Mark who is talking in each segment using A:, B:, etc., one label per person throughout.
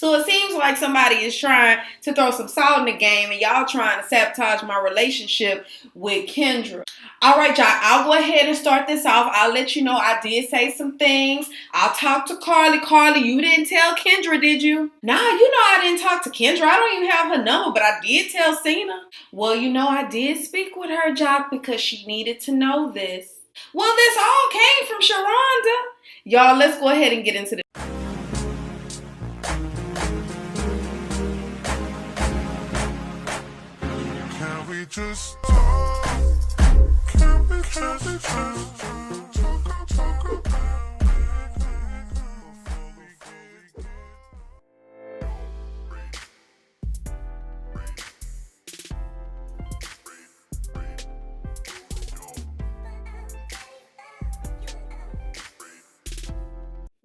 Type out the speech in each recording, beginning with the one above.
A: So it seems like somebody is trying to throw some salt in the game and y'all trying to sabotage my relationship with Kendra. All right, y'all, I'll go ahead and start this off. I'll let you know I did say some things. I'll talk to Karlie. Karlie, you didn't tell Kendra, did you? Nah, you know I didn't talk to Kendra. I don't even have her number, but I did tell Cena. Well, you know I did speak with her, Jock, because she needed to know this. Well, this all came from Sharonda. Y'all, let's go ahead and get into this.
B: Can we just talk? Can we just talk?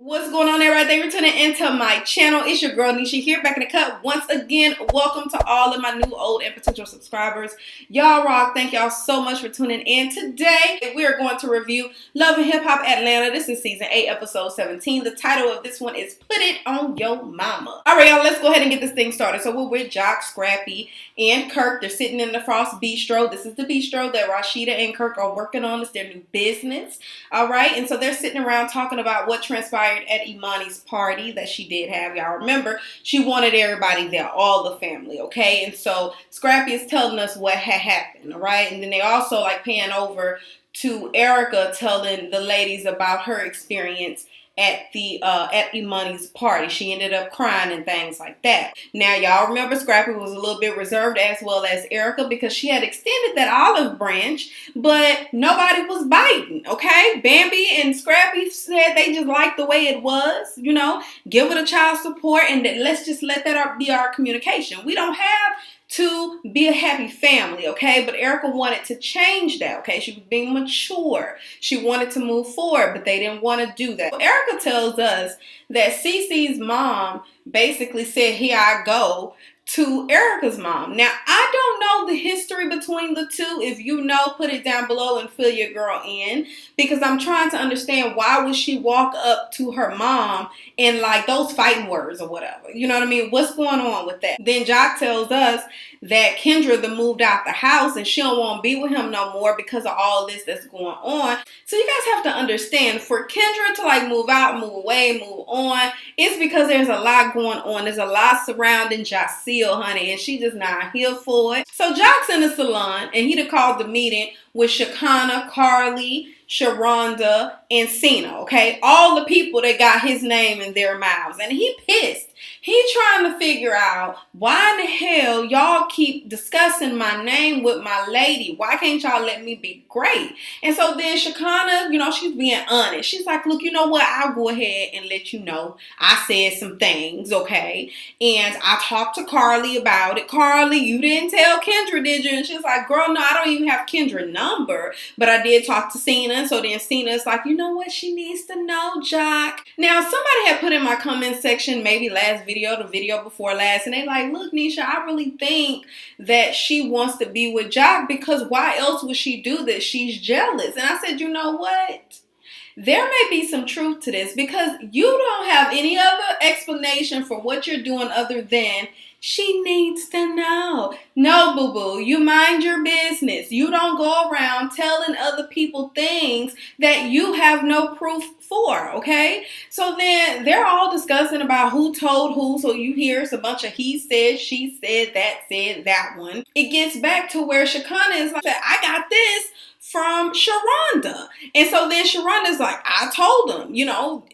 A: What's going on, everybody? Thank you for tuning into my channel. It's your girl Nesha here, back in the cut. Once again, welcome to all of my new, old, and potential subscribers. Y'all rock. Thank y'all so much for tuning in. Today, we are going to review Love and Hip Hop Atlanta. This is season 8, episode 17. The title of this one is Put It On Your Mama. All right, y'all, let's go ahead and get this thing started. So we're with Jock, Scrappy, and Kirk. They're sitting in the Frost Bistro. This is the bistro that Rasheeda and Kirk are working on. It's their new business. All right, and so they're sitting around talking about what transpired at Emani's party that she did have. Y'all remember, she wanted everybody there, all the family, okay? And so Scrappy is telling us what had happened, all right? And then they also like pan over to Erica telling the ladies about her experience at Emani's party. She ended up crying and things like that. Now, y'all remember Scrappy was a little bit reserved as well as Erica because she had extended that olive branch, but nobody was biting, okay? Bambi and Scrappy said they just liked the way it was, you know, give it a child support and let's just let that be our communication. We don't have to be a happy family, okay? But Erica wanted to change that, okay? She was being mature. She wanted to move forward, but they didn't want to do that. Erica tells us that Cece's mom basically said, here I go, to Erica's mom. Now, I don't know the history between the two. If you know, put it down below and fill your girl in, because I'm trying to understand why would she walk up to her mom and like those fighting words or whatever. You know what I mean? What's going on with that? Then Jock tells us that Kendra then moved out the house and she don't want to be with him no more because of all this that's going on. So you guys have to understand, for Kendra to like move out, move away, move on, it's because there's a lot going on. There's a lot surrounding Jaceel, honey, and she just not here for it. So Jock's in the salon and he'd have called the meeting with Shekinah, Karlie, Sharonda, and Cena, okay? All the people that got his name in their mouths. And he pissed. He trying to figure out why in the hell y'all keep discussing my name with my lady. Why can't y'all let me be great? And so then Shekinah, you know, she's being honest. She's like, look, you know what? I'll go ahead and let you know I said some things, okay? And I talked to Karlie about it. Karlie, you didn't tell Kendra, did you? And she's like, girl, no, I don't even have Kendra's number. But I did talk to Cena. So then Cena's like, you know what? She needs to know, Jock. Now, somebody had put in my comment section, maybe last video, the video before last, and they like, look, Nesha, I really think that she wants to be with Jock because why else would she do this? She's jealous. And I said, you know what? There may be some truth to this because you don't have any other explanation for what you're doing other than she needs to know. No, boo-boo, you mind your business. You don't go around telling other people things that you have no proof for, okay? So then they're all discussing about who told who. So you hear it's a bunch of he said, she said, that one. It gets back to where Shekinah is like, I got this from Sharonda. And so then Sharonda's like, I told him, you know,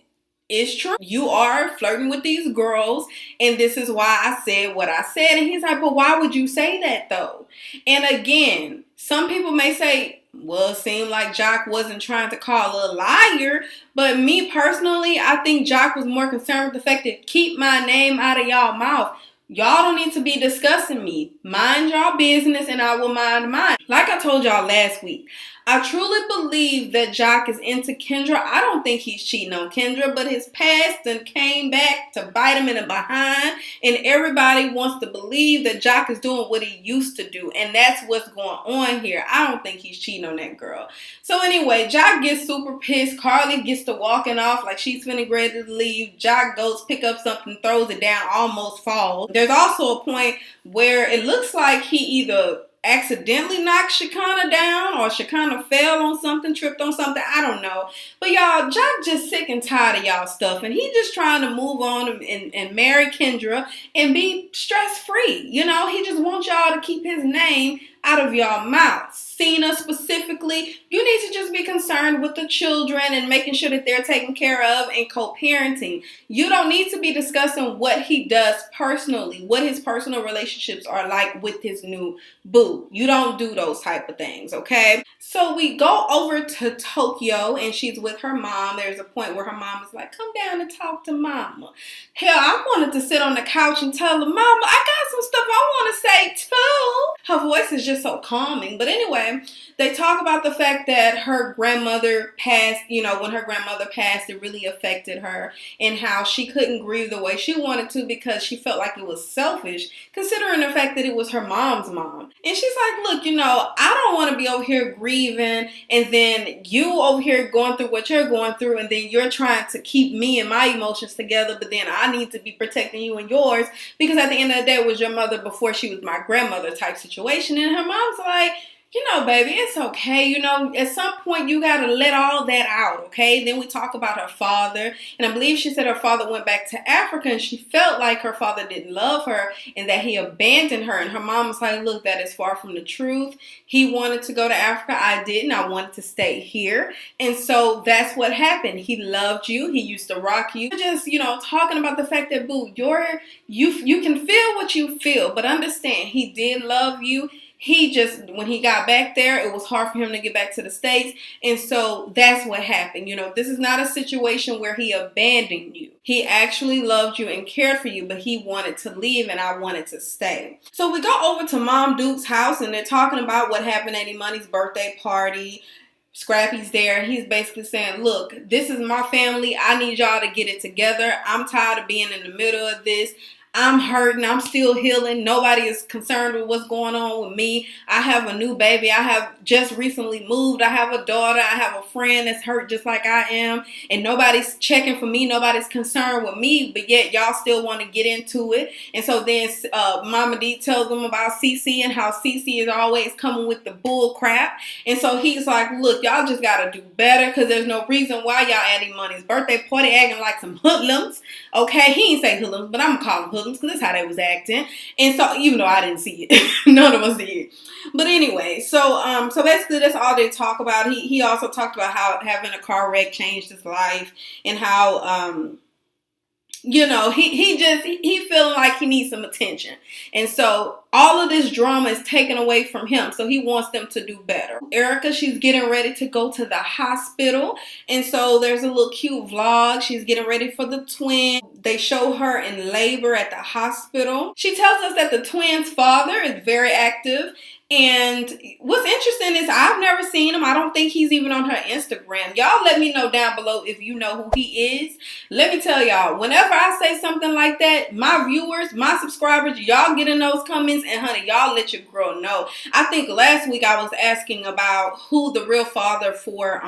A: it's true. You are flirting with these girls, and this is why I said what I said. And he's like, but why would you say that though? And again, some people may say, well, it seemed like Jock wasn't trying to call a liar. But me personally, I think Jock was more concerned with the fact that keep my name out of y'all mouth. Y'all don't need to be discussing me. Mind y'all business and I will mind mine. Like I told y'all last week, I truly believe that Jock is into Kendra. I don't think he's cheating on Kendra, but his past and came back to bite him in the behind, and everybody wants to believe that Jock is doing what he used to do, and that's what's going on here. I don't think he's cheating on that girl. So anyway, Jock gets super pissed. Karlie gets to walking off like she's finna ready to leave. Jock goes pick up something, throws it down, almost falls. There's also a point where it looks like he either accidentally knocked Shekinah down or Shekinah fell on something, tripped on something. I don't know. But y'all, Jock just sick and tired of y'all stuff. And he just trying to move on and marry Kendra and be stress free. You know, he just wants y'all to keep his name out of y'all mouths. Cena specifically, you need to just be concerned with the children and making sure that they're taken care of and co-parenting. You don't need to be discussing what he does personally, what his personal relationships are like with his new boo. You don't do those type of things, okay? So we go over to Tokyo and she's with her mom. There's a point where her mom is like, come down and talk to mama. Hell, I wanted to sit on the couch and tell her, mama, I got some stuff I want to say too. Her voice is just so calming. But anyway, they talk about the fact that her grandmother passed, you know, when her grandmother passed, it really affected her and how she couldn't grieve the way she wanted to because she felt like it was selfish, considering the fact that it was her mom's mom. And she's like, look, you know, I don't want to be over here grieving and then you over here going through what you're going through and then you're trying to keep me and my emotions together, but then I need to be protecting you and yours because at the end of the day it was your mother before she was my grandmother type situation. And her mom's like, you know, baby, it's okay. You know, at some point you got to let all that out, okay? Then we talk about her father. And I believe she said her father went back to Africa and she felt like her father didn't love her and that he abandoned her. And her mom was like, look, that is far from the truth. He wanted to go to Africa. I didn't. I wanted to stay here. And so that's what happened. He loved you. He used to rock you. Just, you know, talking about the fact that, boo, you can feel what you feel, but understand he did love you. He just, when he got back there, it was hard for him to get back to the States. And so that's what happened. You know, this is not a situation where he abandoned you. He actually loved you and cared for you, but he wanted to leave and I wanted to stay. So we go over to Mom Duke's house and they're talking about what happened at Emani's birthday party. Scrappy's there. He's basically saying, look, this is my family. I need y'all to get it together. I'm tired of being in the middle of this. I'm hurting. I'm still healing. Nobody is concerned with what's going on with me. I have a new baby. I have just recently moved. I have a daughter. I have a friend that's hurt just like I am. And nobody's checking for me. Nobody's concerned with me. But yet y'all still want to get into it. And so then Mama D tells them about CC and how CC is always coming with the bull crap. And so he's like, look, y'all just got to do better because there's no reason why y'all at Emani's birthday party acting like some hoodlums. Okay, he ain't say hoodlums, but I'm going to call them hoodlums because that's how they was acting. And so, even though I didn't see it, none of us did. But anyway, so basically that's all they talk about. He also talked about how having a car wreck changed his life and how you know, he feeling like he needs some attention. And so all of this drama is taken away from him. So he wants them to do better. Erica, she's getting ready to go to the hospital. And so there's a little cute vlog. She's getting ready for the twin. They show her in labor at the hospital. She tells us that the twins' father is very active. And what's interesting is I've never seen him. I don't think he's even on her Instagram. Y'all let me know down below if you know who he is. Let me tell y'all, whenever I say something like that, my viewers, my subscribers, y'all get in those comments and honey, y'all let your girl know. I think last week I was asking about who the real father for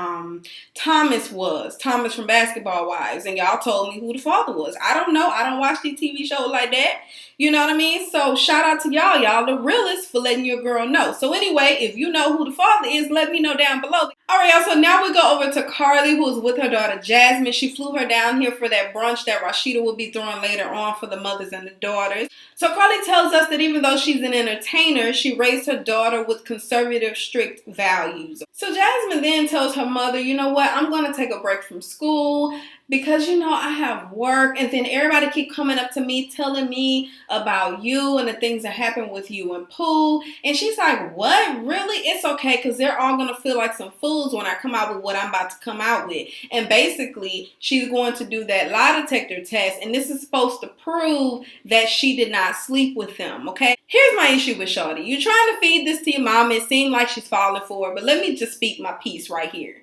A: Thomas was. Thomas from Basketball Wives. And y'all told me who the father was. I don't know. I don't watch these TV shows like that. You know what I mean? So shout out to y'all. Y'all the realest for letting your girl know. So anyway, if you know who the father is, let me know down below. All right, y'all. So now we go over to Karlie, who is with her daughter Jasmine. She flew her down here for that brunch that Rasheeda will be throwing later on for the mothers and the daughters. So Karlie tells us that even though she's an entertainer, she raised her daughter with conservative, strict values. So Jasmine then tells her mother, you know what? I'm going to take a break from school because, you know, I have work. And then everybody keep coming up to me telling me about you and the things that happen with you and Pooh. And she's like, what? Really? It's okay because they're all going to feel like some fools lose when I come out with what I'm about to come out with. And basically, she's going to do that lie detector test, and this is supposed to prove that she did not sleep with him, okay? Here's my issue with Shorty. You're trying to feed this to your mom. It seemed like she's falling for it, but let me just speak my piece right here.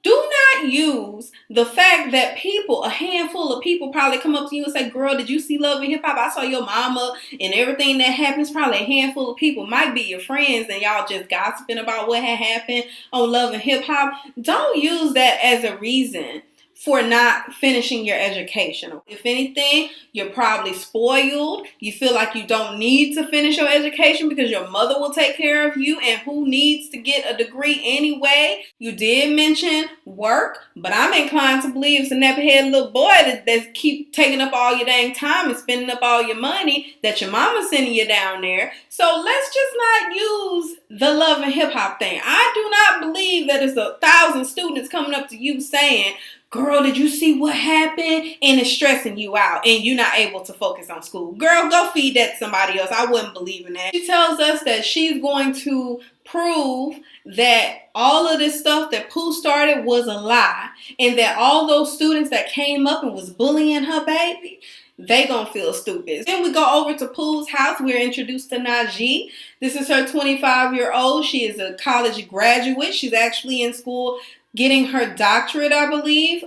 A: Do not use the fact that people, a handful of people probably come up to you and say, girl, did you see Love and Hip Hop? I saw your mama and everything that happens. Probably a handful of people might be your friends and y'all just gossiping about what had happened on Love and Hip Hop. Don't use that as a reason for not finishing your education. If anything, you're probably spoiled. You feel like you don't need to finish your education because your mother will take care of you, and who needs to get a degree anyway? You did mention work, but I'm inclined to believe it's a nappy-headed little boy that keep taking up all your dang time and spending up all your money that your mama's sending you down there. So let's just not use the Love and Hip Hop thing. I do not believe that it's 1,000 students coming up to you saying, girl, did you see what happened? And it's stressing you out and you're not able to focus on school. Girl, go feed that to somebody else. I wouldn't believe in that. She tells us that she's going to prove that all of this stuff that Pooh started was a lie, and that all those students that came up and was bullying her baby, they gonna feel stupid. Then we go over to Pooh's house. We're introduced to Najee. This is her 25-year-old. She is a college graduate. She's actually in school getting her doctorate, I believe.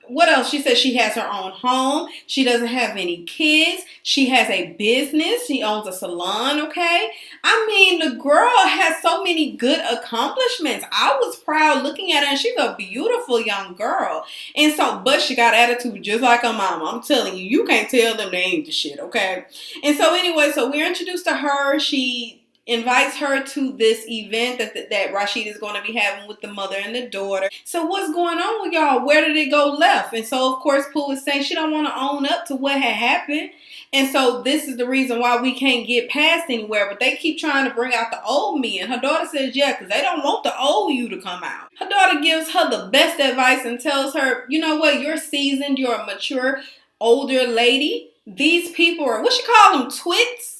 A: What else? She says she has her own home. She doesn't have any kids. She has a business. She owns a salon, okay? I mean, the girl has so many good accomplishments. I was proud looking at her, and she's a beautiful young girl. And so, but she got attitude just like her mama. I'm telling you, you can't tell them they ain't the shit, okay? And so anyway, so we're introduced to her. She invites her to this event that Rasheeda is going to be having with the mother and the daughter. So what's going on with y'all? Where did it go left? And so, of course, Pooh is saying she don't want to own up to what had happened. And so this is the reason why we can't get past anywhere. But they keep trying to bring out the old me. And her daughter says, yeah, because they don't want the old you to come out. Her daughter gives her the best advice and tells her, you know what? You're seasoned. You're a mature, older lady. These people are, what she call them, twits?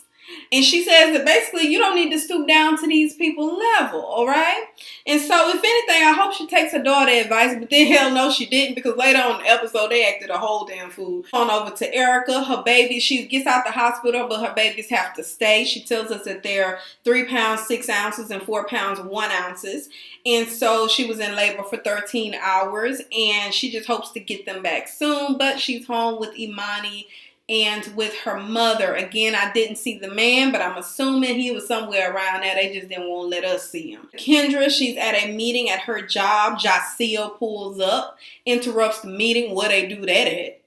A: And she says that basically you don't need to stoop down to these people's level, all right? And so, if anything, I hope she takes her daughter advice, but then hell no, she didn't, because later on in the episode, they acted a whole damn fool. On over to Erica, her baby, she gets out the hospital, but her babies have to stay. She tells us that they're 3 pounds, 6 ounces, and 4 pounds, 1 ounces. And so, she was in labor for 13 hours, and she just hopes to get them back soon, but she's home with Emani and with her mother. Again, I didn't see the man, but I'm assuming he was somewhere around there. They just didn't want to let us see him. Kendra, she's at a meeting at her job. Jaceel pulls up, interrupts the meeting. Where they do that at?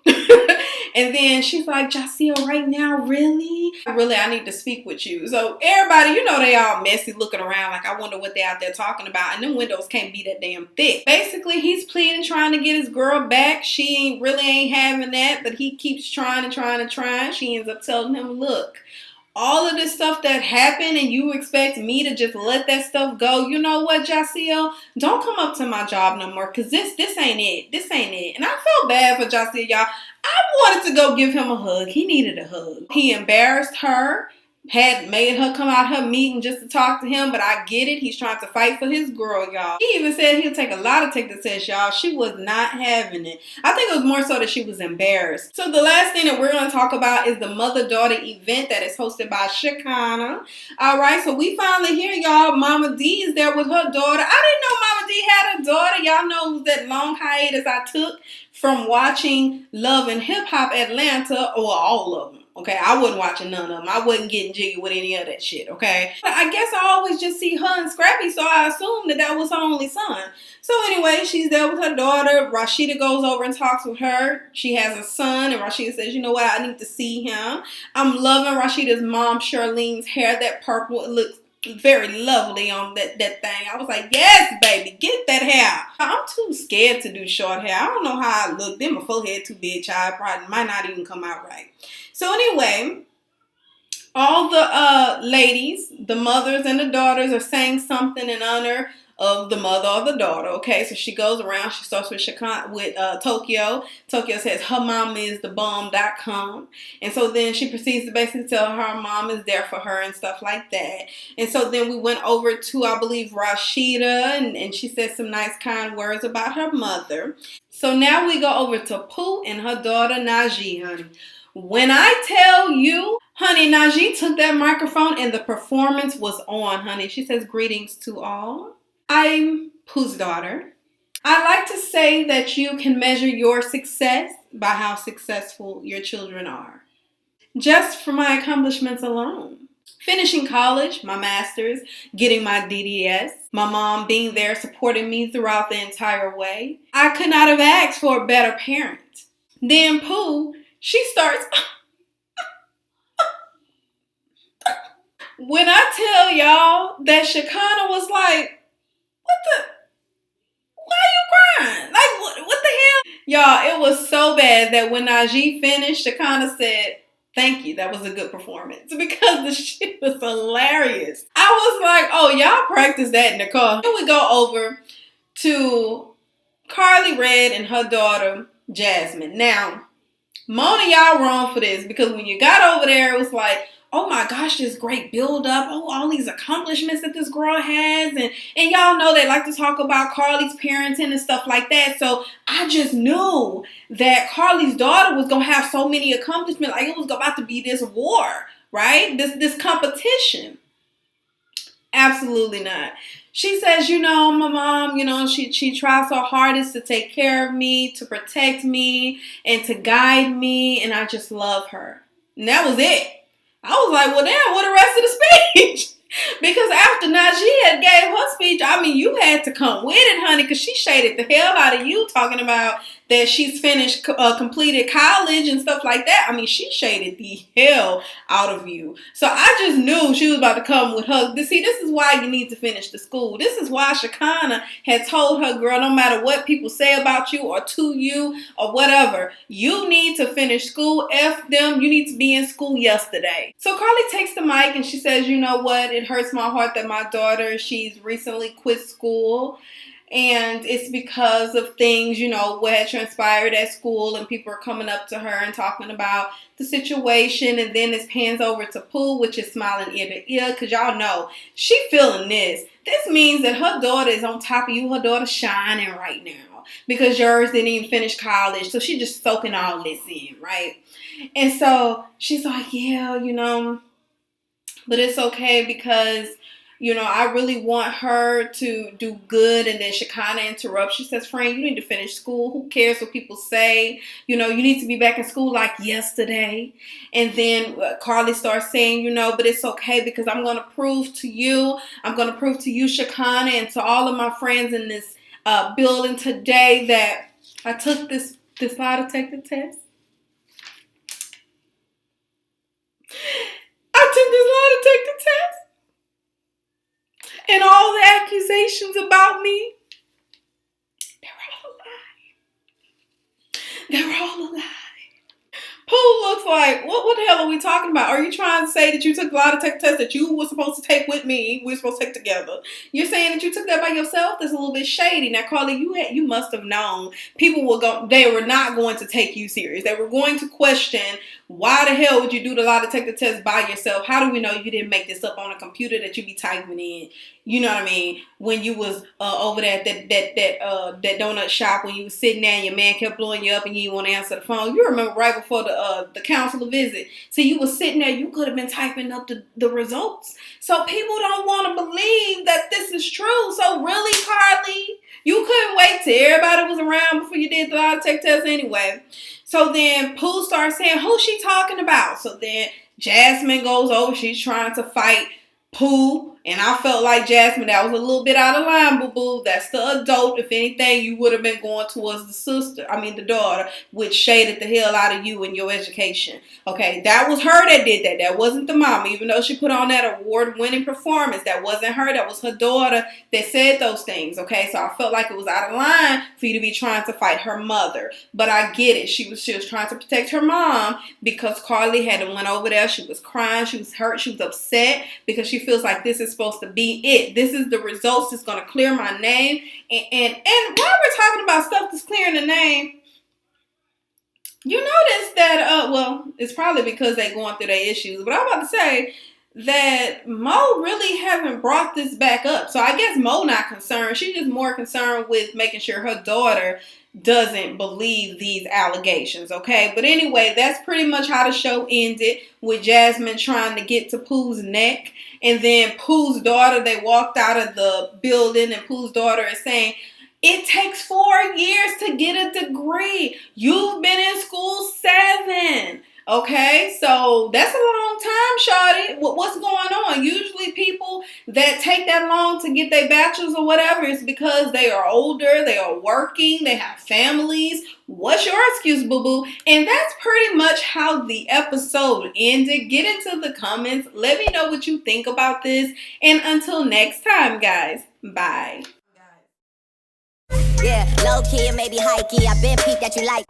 A: And then she's like, Jaceel, right now, really? Really, I need to speak with you. So everybody, you know, they all messy looking around like, I wonder what they out there talking about. And them windows can't be that damn thick. Basically, he's pleading, trying to get his girl back. She really ain't having that, but he keeps trying and trying and trying. She ends up telling him, look, all of this stuff that happened and you expect me to just let that stuff go. You know what, Jaceel? Don't come up to my job no more, because this ain't it. This ain't it. And I felt bad for Jaceel, y'all. I wanted to go give him a hug. He needed a hug. He embarrassed her, had made her come out her meeting just to talk to him, but I get it. He's trying to fight for his girl, y'all. He even said he'll take a lot of take the test, y'all. She was not having it. I think it was more so that she was embarrassed. So the last thing that we're going to talk about is the mother-daughter event that is hosted by Shekinah. All right, so we finally hear, y'all, Mama D is there with her daughter. I didn't know Mama D had a daughter. Y'all know it was that long hiatus I took from watching Love and Hip Hop Atlanta, or all of them. Okay, I wasn't watching none of them. I wasn't getting jiggy with any of that shit, okay? But I guess I always just see her and Scrappy, so I assumed that was her only son. So anyway, she's there with her daughter. Rasheeda goes over and talks with her. She has a son, and Rasheeda says, you know what, I need to see him. I'm loving Rasheeda's mom, Charlene's hair. That purple, it looks very lovely on that thing. I was like, yes, baby, get that hair. I'm too scared to do short hair. I don't know how I look. Then my forehead too big, child. Probably might not even come out right. So anyway, all the ladies, the mothers and the daughters, are saying something in honor of the mother or the daughter. Okay, so she goes around. She starts with Tokyo. Tokyo says her mom is the bomb.com. And so then she proceeds to basically tell her mom is there for her and stuff like that. And so then we went over to, I believe, Rasheeda, and she said some nice kind words about her mother. So now we go over to Pooh and her daughter Najee, honey. When I tell you, honey, Najee took that microphone and the performance was on, honey. She says, greetings to all. I'm Pooh's daughter. I like to say that you can measure your success by how successful your children are. Just for my accomplishments alone. Finishing college, my master's, getting my DDS, my mom being there supporting me throughout the entire way. I could not have asked for a better parent. Then Pooh, she starts... When I tell y'all that Shekinah was like, why are you crying? Like, what the hell? Y'all, it was so bad that when Najee finished, Shekinah said, thank you, that was a good performance. Because the shit was hilarious. I was like, oh, y'all practice that in the car. Then we go over to Karlie Red and her daughter, Jasmine. Now, Mona, y'all wrong for this. Because when you got over there, it was like, oh my gosh, this great build up. Oh, all these accomplishments that this girl has. And y'all know they like to talk about Karlie's parenting and stuff like that. So I just knew that Karlie's daughter was going to have so many accomplishments. Like it was about to be this war, right? This competition. Absolutely not. She says, you know, my mom, you know, she tries her hardest to take care of me, to protect me, and to guide me. And I just love her. And that was it. I was like, well, damn, what the rest of the speech? Because after Najee had gave her speech, I mean, you had to come with it, honey, because she shaded the hell out of you talking about that she's finished, completed college and stuff like that. I mean, she shaded the hell out of you. So I just knew she was about to come with her. See, this is why you need to finish the school. This is why Shekinah had told her, girl, no matter what people say about you or to you or whatever, you need to finish school. F them. You need to be in school yesterday. So Karlie takes the mic and she says, you know what? It hurts my heart that my daughter, she's recently quit school. And it's because of things, you know, what had transpired at school and people are coming up to her and talking about the situation. And then it pans over to Pooh, which is smiling ear to ear because y'all know she feeling this. This means that her daughter is on top of you. Her daughter's shining right now because yours didn't even finish college. So she's just soaking all this in, right? And so she's like, yeah, you know, but it's okay because... you know, I really want her to do good. And then Shekinah interrupts. She says, friend, you need to finish school. Who cares what people say? You know, you need to be back in school like yesterday. And then Karlie starts saying, you know, but it's okay because I'm going to prove to you. I'm going to prove to you, Shekinah, and to all of my friends in this building today that I took this lie detector test. I took this lie detector test. And all the accusations about me, they were all a lie. Pooh looks like, what the hell are we talking about? Are you trying to say that you took a lie detector test that you were supposed to take with me? We were supposed to take together. You're saying that you took that by yourself? That's a little bit shady. Now, Karlie, you must have known people they were not going to take you serious. They were going to question, why the hell would you do the lie detector test by yourself? How do we know you didn't make this up on a computer that you be typing in? You know what I mean? When you was over there at that donut shop, when you was sitting there and your man kept blowing you up and you didn't want to answer the phone. You remember right before the counselor visit. So you was sitting there, you could have been typing up the results. So people don't want to believe that this is true. So really, Karlie, you couldn't wait till everybody was around before you did the lie detector test anyway. So then Pooh starts saying, who's she talking about? So then Jasmine goes over. She's trying to fight Pooh. And I felt like, Jasmine, that was a little bit out of line, boo-boo. That's the adult. If anything, you would have been going towards the daughter, which shaded the hell out of you in your education. Okay, that was her that did that. That wasn't the mom. Even though she put on that award-winning performance, that wasn't her. That was her daughter that said those things. Okay, so I felt like it was out of line for you to be trying to fight her mother. But I get it. She was trying to protect her mom because Karlie had went over there. She was crying. She was hurt. She was upset because she feels like this is is supposed to be it. This is the results that's going to clear my name. And while we're talking about stuff that's clearing the name, you notice that, well, it's probably because they're going through their issues, but I'm about to say that Mo really haven't brought this back up. So I guess Mo not concerned. She's just more concerned with making sure her daughter doesn't believe these allegations, okay? But anyway, that's pretty much how the show ended, with Jasmine trying to get to Pooh's neck. And then Pooh's daughter, they walked out of the building, and Pooh's daughter is saying, it takes 4 years to get a degree. You've been in school 7. Okay, so that's a long time, shawty. What's going on? Usually people that take that long to get their bachelor's or whatever is because they are older, they are working, they have families. What's your excuse, boo-boo? And that's pretty much how the episode ended. Get into the comments. Let me know what you think about this. And until next time, guys, bye.
C: Yeah, low key and maybe high key. I been peeped that you like.